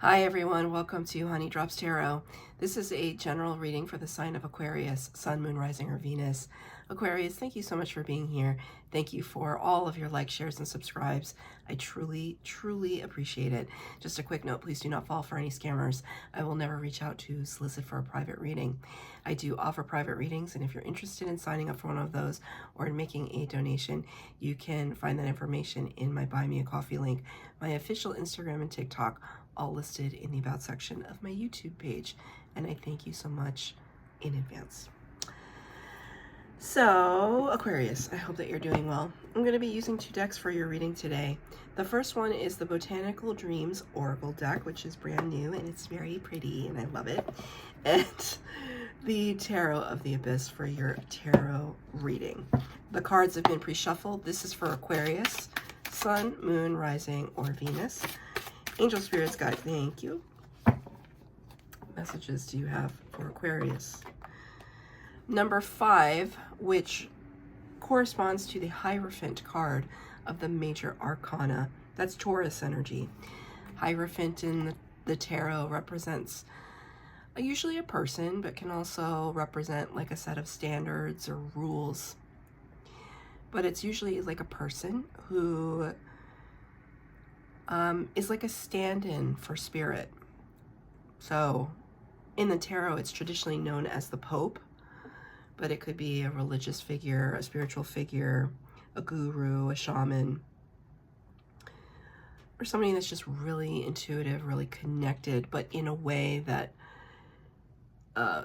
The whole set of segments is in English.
Hi everyone, welcome to Honey Drops Tarot. This is a general reading for the sign of Aquarius, Sun, Moon, Rising, or Venus. Aquarius, thank you so much for being here. Thank you for all of your likes, shares, and subscribes. I truly, truly appreciate it. Just a quick note, please do not fall for any scammers. I will never reach out to solicit for a private reading. I do offer private readings, and if you're interested in signing up for one of those or in making a donation, you can find that information in my Buy Me a Coffee link, my official Instagram and TikTok, all listed in the About section of my YouTube page, and I thank you so much in advance. So, Aquarius, I hope that you're doing well. I'm going to be using two decks for your reading today. The first one is the Botanical Dreams Oracle deck, which is brand new, and it's very pretty, and I love it. And the Tarot of the Abyss for your tarot reading. The cards have been pre-shuffled. This is for Aquarius, Sun, Moon, Rising, or Venus. Angel Spirits Guide, thank you. Messages do you have for Aquarius? Number 5, which corresponds to the Hierophant card of the major arcana. That's Taurus energy. Hierophant in the tarot represents usually a person, but can also represent like a set of standards or rules. But it's usually like a person who is like a stand-in for spirit. So in the tarot, it's traditionally known as the Pope, but it could be a religious figure, a spiritual figure, a guru, a shaman, or somebody that's just really intuitive, really connected, but in a way that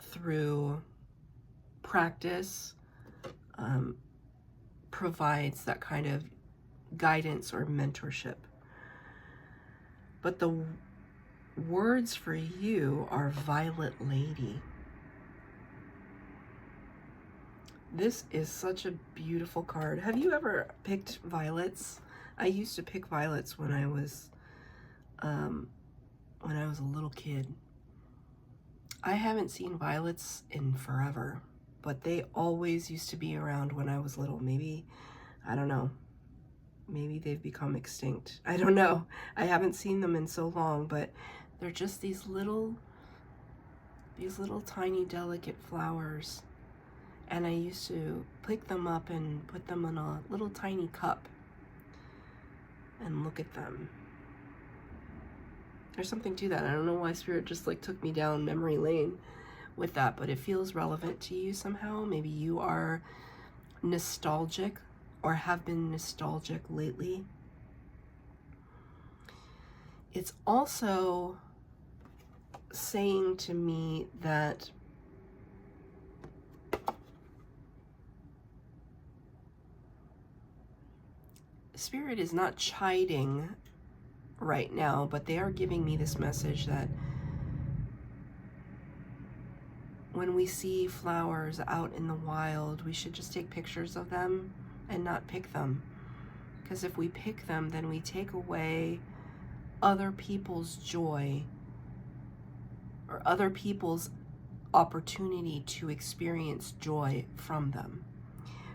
through practice provides that kind of guidance or mentorship. But the words for you are Violet Lady. This is such a beautiful card. Have you ever picked violets? I used to pick violets when I was a little kid. I haven't seen violets in forever, but they always used to be around when I was little. Maybe, I don't know. Maybe they've become extinct. I don't know. I haven't seen them in so long, but they're just these little tiny delicate flowers. And I used to pick them up and put them in a little tiny cup and look at them. There's something to that. I don't know why Spirit just like took me down memory lane with that, but it feels relevant to you somehow. Maybe you are nostalgic or have been nostalgic lately. It's also saying to me that Spirit is not chiding right now, but they are giving me this message that when we see flowers out in the wild, we should just take pictures of them and not pick them. Because if we pick them, then we take away other people's joy or other people's opportunity to experience joy from them.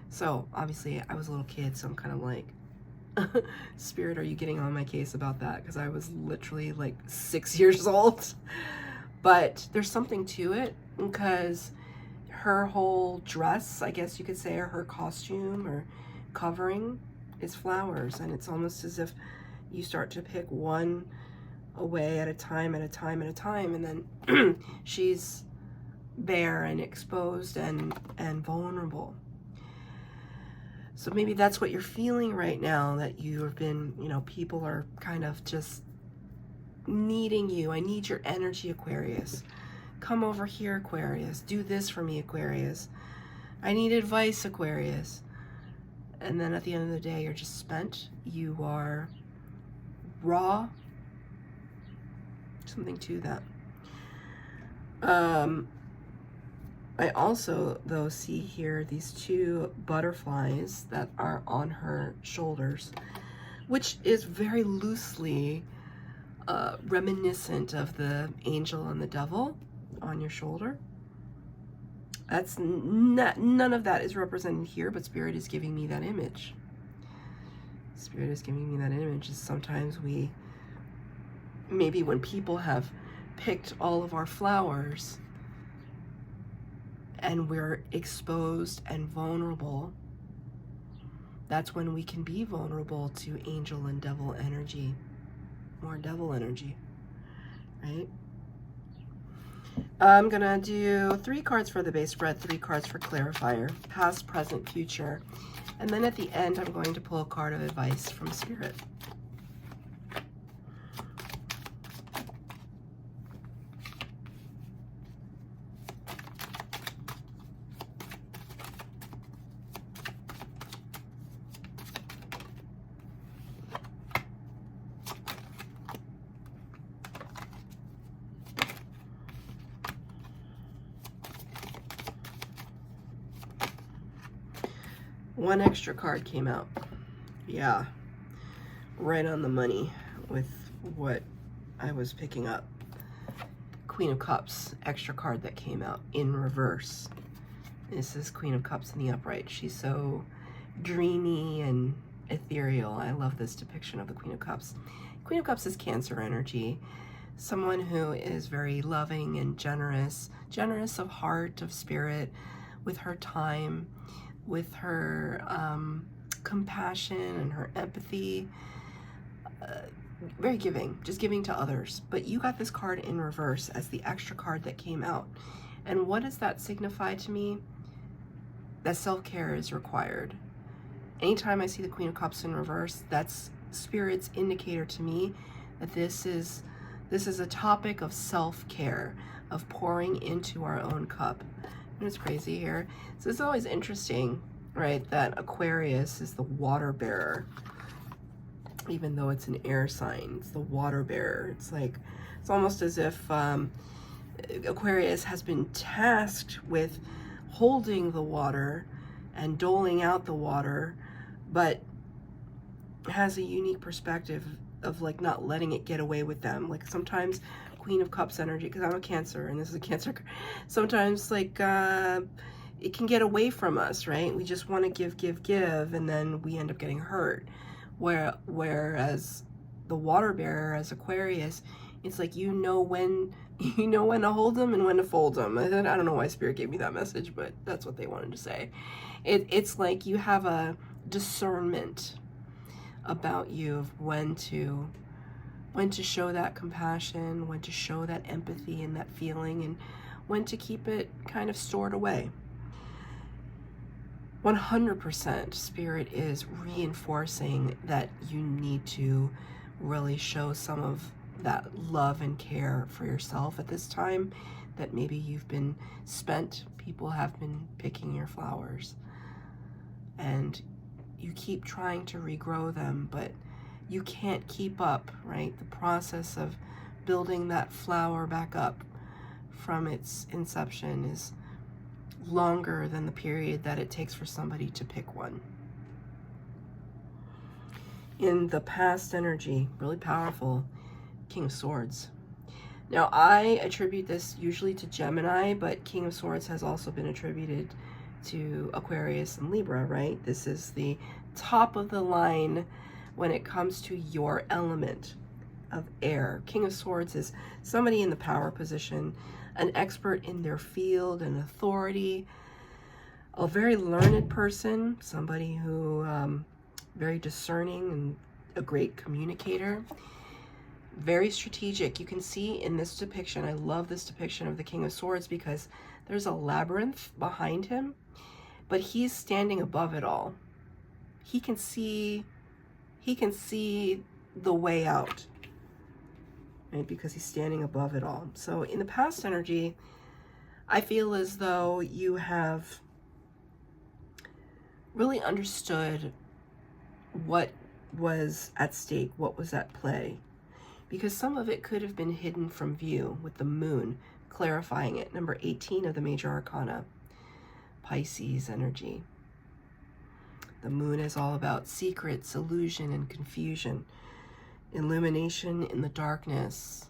So obviously I was a little kid, so I'm kind of like, Spirit, are you getting on my case about that? Because I was literally like 6 years old. But there's something to it, because her whole dress, I guess you could say, or her costume or covering is flowers. And it's almost as if you start to pick one away at a time, and then she's bare and exposed and vulnerable. So maybe that's what you're feeling right now, that you have been, people are kind of just needing you. I need your energy, Aquarius. Come over here, Aquarius. Do this for me, Aquarius. I need advice, Aquarius. And then at the end of the day, you're just spent. You are raw. Something to that. I also, though, see here these two butterflies that are on her shoulders, which is very loosely reminiscent of the angel and the devil on your shoulder. That's none of that is represented here, but Spirit is giving me that image. Spirit is giving me that image. Sometimes we maybe when people have picked all of our flowers and we're exposed and vulnerable, that's when we can be vulnerable to angel and devil energy, more devil energy, right? I'm gonna do 3 cards for the base spread, 3 cards for clarifier, past, present, future. And then at the end, I'm going to pull a card of advice from Spirit. One extra card came out. Yeah, right on the money with what I was picking up. Queen of Cups, extra card that came out in reverse. This is Queen of Cups in the upright. She's so dreamy and ethereal. I love this depiction of the Queen of Cups. Queen of Cups is Cancer energy. Someone who is very loving and generous of heart, of spirit, with her time, with her compassion and her empathy. Very giving, just giving to others. But you got this card in reverse as the extra card that came out. And what does that signify to me? That self-care is required. Anytime I see the Queen of Cups in reverse, that's Spirit's indicator to me that this is a topic of self-care, of pouring into our own cup. And it's crazy here. So it's always interesting, right, that Aquarius is the water bearer. Even though it's an air sign, it's the water bearer. It's like, it's almost as if Aquarius has been tasked with holding the water and doling out the water, but has a unique perspective of like not letting it get away with them. Like sometimes Queen of Cups energy, because I'm a Cancer and this is a Cancer, sometimes like it can get away from us, right? We just want to give, and then we end up getting hurt. Whereas the water bearer as Aquarius, it's like you know when to hold them and when to fold them. I don't know why Spirit gave me that message, but that's what they wanted to say. It's like you have a discernment about you of when to show that compassion, when to show that empathy and that feeling, and when to keep it kind of stored away. 100% Spirit is reinforcing that you need to really show some of that love and care for yourself at this time that maybe you've been spent. People have been picking your flowers and you keep trying to regrow them, but you can't keep up, right? The process of building that flower back up from its inception is longer than the period that it takes for somebody to pick one. In the past energy, really powerful, King of Swords. Now I attribute this usually to Gemini, but King of Swords has also been attributed to Aquarius and Libra, right? This is the top of the line when it comes to your element of air. King of Swords is somebody in the power position, an expert in their field and authority, a very learned person, somebody who very discerning and a great communicator, very strategic. You can see in this depiction, I love this depiction of the King of Swords because there's a labyrinth behind him, but he's standing above it all. He can see the way out, right? Because he's standing above it all. So in the past energy, I feel as though you have really understood what was at stake, what was at play, because some of it could have been hidden from view with the moon clarifying it. Number 18 of the major arcana, Pisces energy. The moon is all about secrets, illusion, and confusion, illumination in the darkness,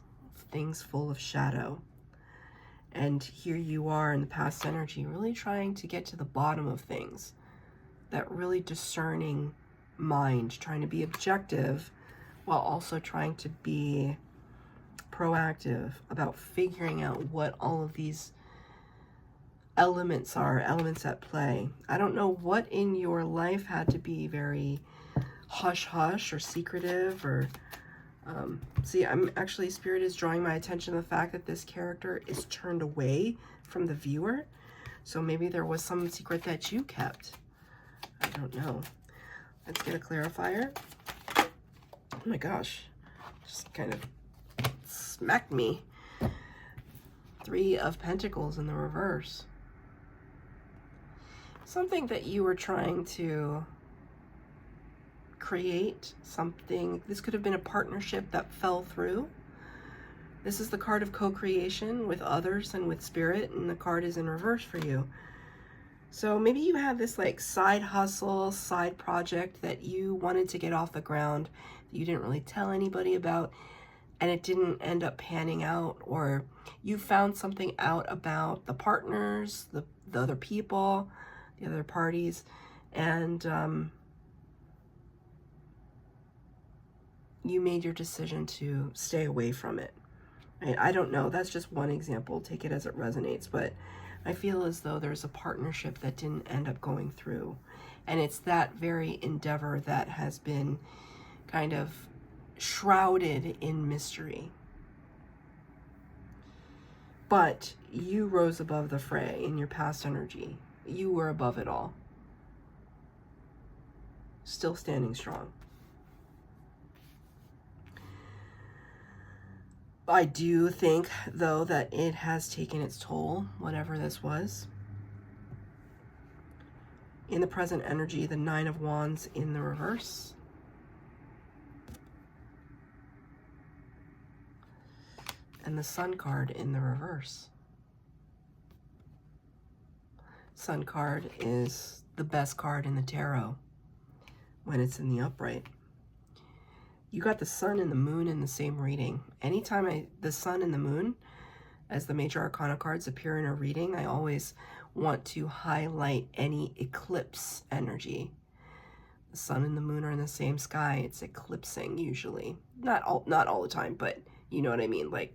things full of shadow. And here you are in the past energy, really trying to get to the bottom of things, that really discerning mind, trying to be objective while also trying to be proactive about figuring out what all of these elements are, elements at play. I don't know what in your life had to be very hush-hush or secretive or... see, I'm actually, Spirit is drawing my attention to the fact that this character is turned away from the viewer. So maybe there was some secret that you kept. I don't know. Let's get a clarifier. Oh my gosh. Just kind of smacked me. 3 of Pentacles in the reverse. Something that you were trying to create, something. This could have been a partnership that fell through. This is the card of co-creation with others and with Spirit, and the card is in reverse for you. So maybe you have this like side hustle, side project that you wanted to get off the ground, that you didn't really tell anybody about, and it didn't end up panning out, or you found something out about the partners, the other people, the other parties, and you made your decision to stay away from it. Right? I don't know. That's just one example. Take it as it resonates. But I feel as though there's a partnership that didn't end up going through. And it's that very endeavor that has been kind of shrouded in mystery. But you rose above the fray in your past energy. You were above it all. Still standing strong. I do think, though, that it has taken its toll, whatever this was. In the present energy, the 9 of Wands in the reverse. And the Sun card in the reverse. Sun card is the best card in the tarot when it's in the upright. You got the Sun and the Moon in the same reading. Anytime the Sun and the Moon as the major arcana cards appear in a reading, I always want to highlight any eclipse energy. The Sun and the Moon are in the same sky. It's eclipsing usually. Not all the time, but you know what I mean. Like,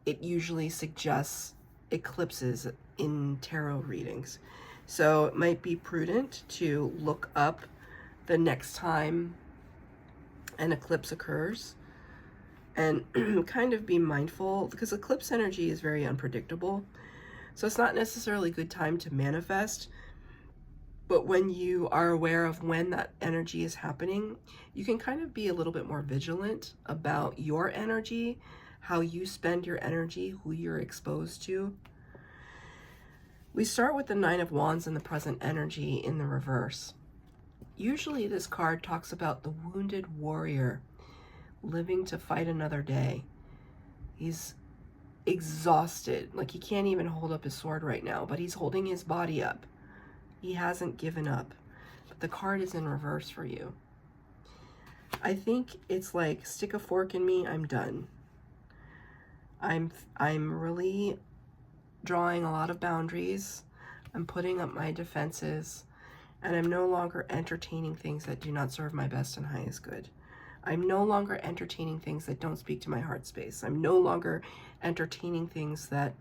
it usually suggests eclipses in tarot readings. So it might be prudent to look up the next time an eclipse occurs and kind of be mindful, because eclipse energy is very unpredictable. So it's not necessarily a good time to manifest, but when you are aware of when that energy is happening, you can kind of be a little bit more vigilant about your energy, how you spend your energy, who you're exposed to. We start with the 9 of Wands in the present energy in the reverse. Usually this card talks about the wounded warrior living to fight another day. He's exhausted, like he can't even hold up his sword right now, but he's holding his body up. He hasn't given up. But the card is in reverse for you. I think it's like, stick a fork in me, I'm done. I'm really drawing a lot of boundaries. I'm putting up my defenses. And I'm no longer entertaining things that do not serve my best and highest good. I'm no longer entertaining things that don't speak to my heart space. I'm no longer entertaining things that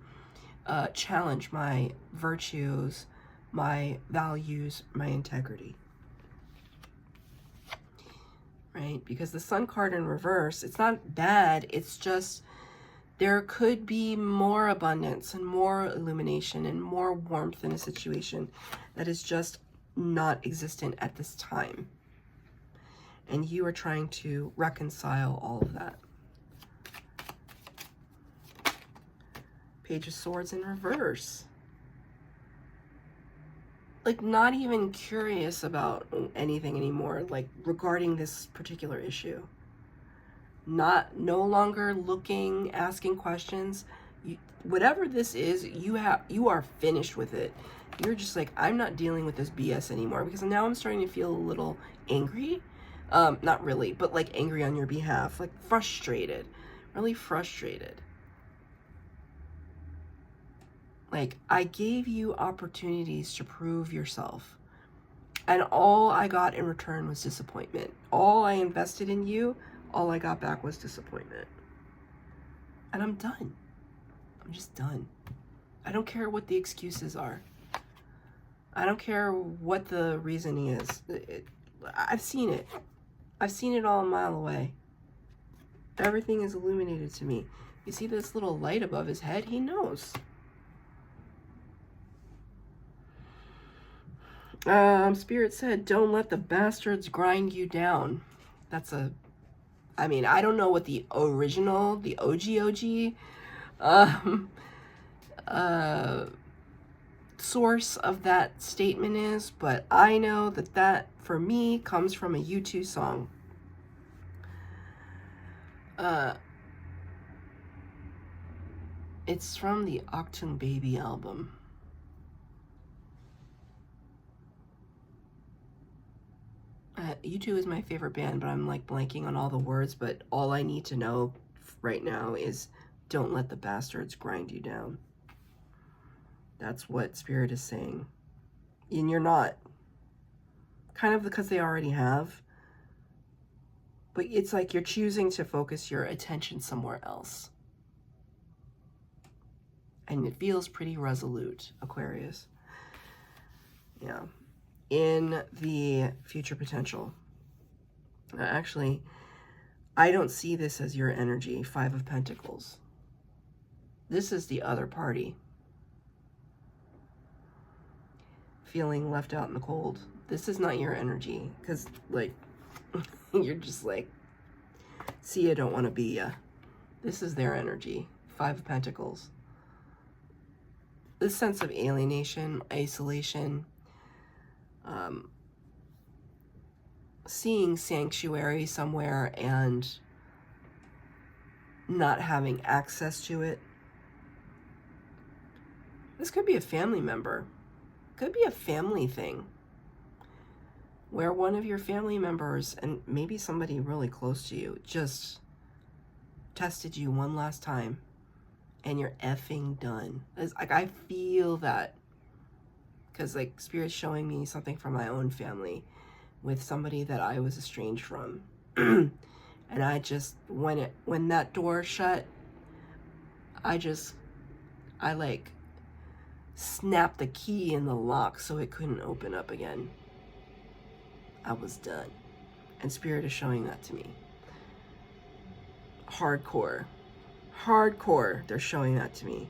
challenge my virtues, my values, my integrity. Right? Because the Sun card in reverse, it's not bad. It's just there could be more abundance and more illumination and more warmth in a situation that is just not existent at this time, and you are trying to reconcile all of that. Page of Swords in reverse. Like, not even curious about anything anymore, like regarding this particular issue. No longer looking, asking questions. Whatever this is, you are finished with it. You're just like, I'm not dealing with this BS anymore, because now I'm starting to feel a little angry. Not really, but like angry on your behalf, like frustrated, really frustrated. Like, I gave you opportunities to prove yourself, and all I got in return was disappointment. All I invested in you, all I got back was disappointment. And I'm done. I'm just done. I don't care what the excuses are. I don't care what the reasoning is. I've seen it. I've seen it all a mile away. Everything is illuminated to me. You see this little light above his head? He knows. Spirit said, don't let the bastards grind you down. That's a... I mean, I don't know what the original, the OG, source of that statement is, but I know that that, for me, comes from a U2 song. It's from the Octung Baby album. U2 is my favorite band, but I'm like blanking on all the words, but all I need to know right now is don't let the bastards grind you down. That's what Spirit is saying. And you're not. Kind of because they already have. But it's like you're choosing to focus your attention somewhere else. And it feels pretty resolute, Aquarius. Yeah. In the future potential. Actually, I don't see this as your energy, 5 of Pentacles. This is the other party. Feeling left out in the cold. This is not your energy. Because, like, you're just like, see, I don't want to be ya. This is their energy. 5 of Pentacles. This sense of alienation, isolation, seeing sanctuary somewhere and not having access to it. This could be a family member. Could be a family thing where one of your family members, and maybe somebody really close to you, just tested you one last time and you're effing done. It's like, I feel that because like Spirit's showing me something from my own family with somebody that I was estranged from. And I just, when that door shut, I like snapped the key in the lock so it couldn't open up again. I was done. And Spirit is showing that to me. Hardcore. Hardcore, they're showing that to me.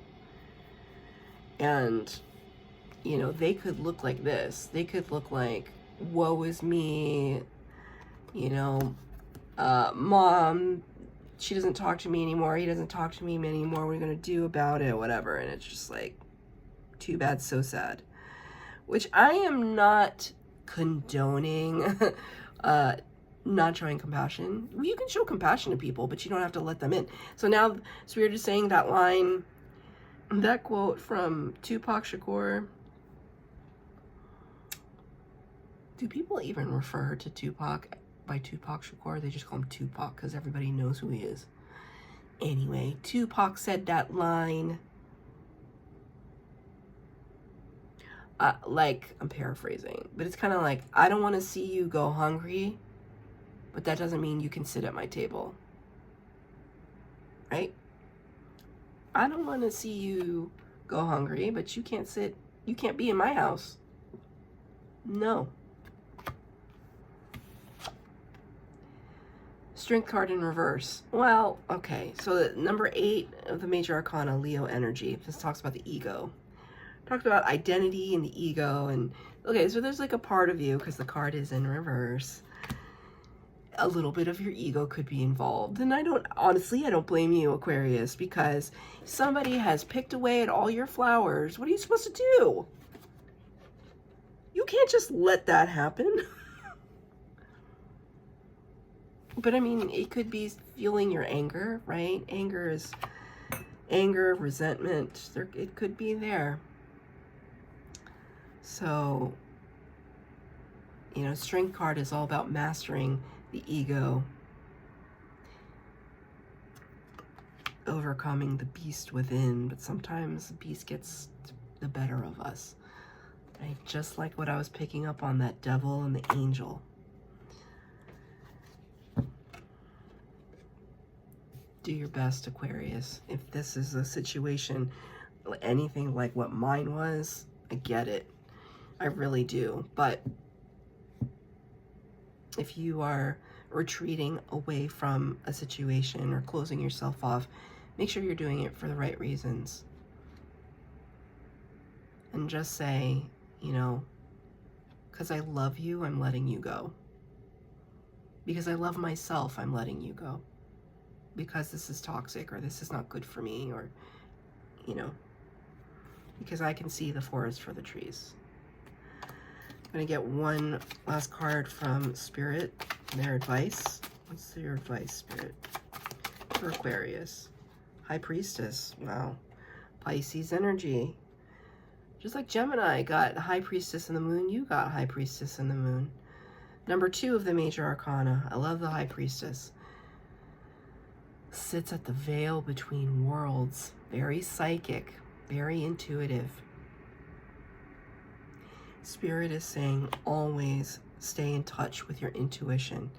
And, you know, they could look like this. They could look like, woe is me, you know, mom, she doesn't talk to me anymore, he doesn't talk to me anymore, what are we gonna do about it, whatever. And it's just like, too bad, so sad. Which I am not condoning not showing compassion. You can show compassion to people, but you don't have to let them in. So now Spirit is saying that line, that quote from Tupac Shakur. Do people even refer to Tupac by Tupac Shakur? They just call him Tupac because everybody knows who he is. Anyway, Tupac said that line. Like, I'm paraphrasing, but it's kind of like, I don't want to see you go hungry, but that doesn't mean you can sit at my table. Right? I don't want to see you go hungry, but you can't be in my house. No. Strength card in reverse. Well, okay. So the number 8 of the major arcana, Leo energy. This talks about the ego. Talked about identity and the ego. And okay, so there's like a part of you, because the card is in reverse. A little bit of your ego could be involved. And I don't blame you, Aquarius, because somebody has picked away at all your flowers. What are you supposed to do? You can't just let that happen. But I mean, it could be feeling your anger, right? Anger is anger, resentment. It could be there. So, you know, Strength card is all about mastering the ego, overcoming the beast within, but sometimes the beast gets the better of us. Right? Just like what I was picking up on, that devil and the angel. Do your best, Aquarius. If this is a situation, anything like what mine was, I get it. I really do. But if you are retreating away from a situation or closing yourself off, make sure you're doing it for the right reasons. And just say, you know, because I love you, I'm letting you go. Because I love myself, I'm letting you go. Because this is toxic, or this is not good for me, or, you know, because I can see the forest for the trees. I'm going to get one last card from Spirit, their advice. What's your advice, Spirit? For Aquarius. High Priestess. Wow. Pisces energy. Just like Gemini got High Priestess in the Moon, you got High Priestess in the Moon. Number 2 of the major arcana. I love the High Priestess. Sits at the veil between worlds. Very psychic. Very intuitive. Spirit is saying always stay in touch with your intuition.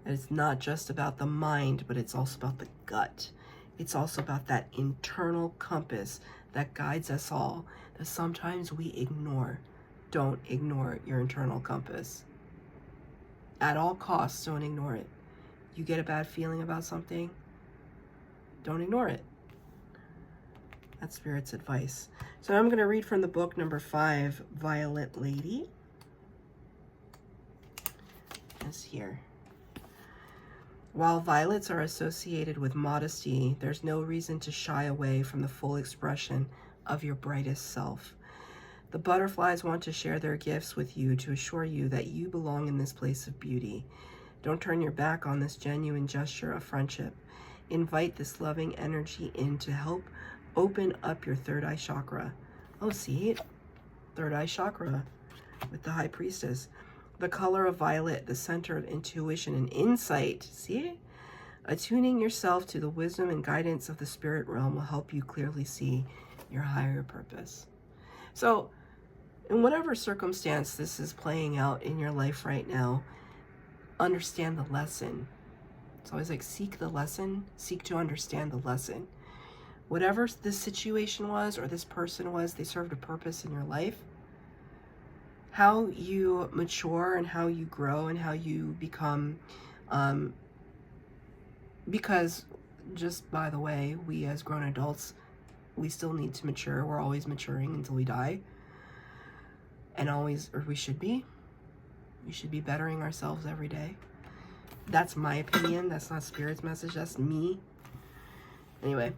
And it's not just about the mind, but it's also about the gut. It's also about that internal compass that guides us all, that sometimes we ignore. Don't ignore your internal compass. At all costs, don't ignore it. You get a bad feeling about something, don't ignore it. That's Spirit's advice. So I'm going to read from the book number 5, Violet Lady. It's here. While violets are associated with modesty, there's no reason to shy away from the full expression of your brightest self. The butterflies want to share their gifts with you to assure you that you belong in this place of beauty. Don't turn your back on this genuine gesture of friendship. Invite this loving energy in to help open up your third eye chakra. Oh, see? Third eye chakra with the High Priestess. The color of violet, the center of intuition and insight. See? Attuning yourself to the wisdom and guidance of the spirit realm will help you clearly see your higher purpose. So, in whatever circumstance this is playing out in your life right now, understand the lesson. It's always like seek the lesson, seek to understand the lesson. Whatever this situation was or this person was, they served a purpose in your life. How you mature and how you grow and how you become, because just by the way, we as grown adults, we still need to mature. We're always maturing until we die. And always, or we should be bettering ourselves every day. That's my opinion. That's not Spirit's message. That's me. Anyway,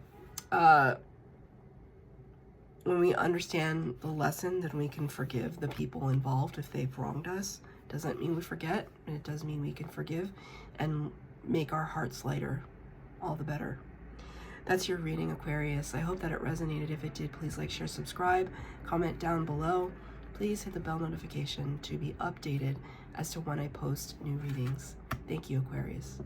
when we understand the lesson, then we can forgive the people involved if they've wronged us. Doesn't mean we forget, but it does mean we can forgive and make our hearts lighter. All the better. That's your reading, Aquarius. I hope that it resonated. If it did, please like, share, subscribe, comment down below. Please hit the bell notification to be updated as to when I post new readings. Thank you, Aquarius.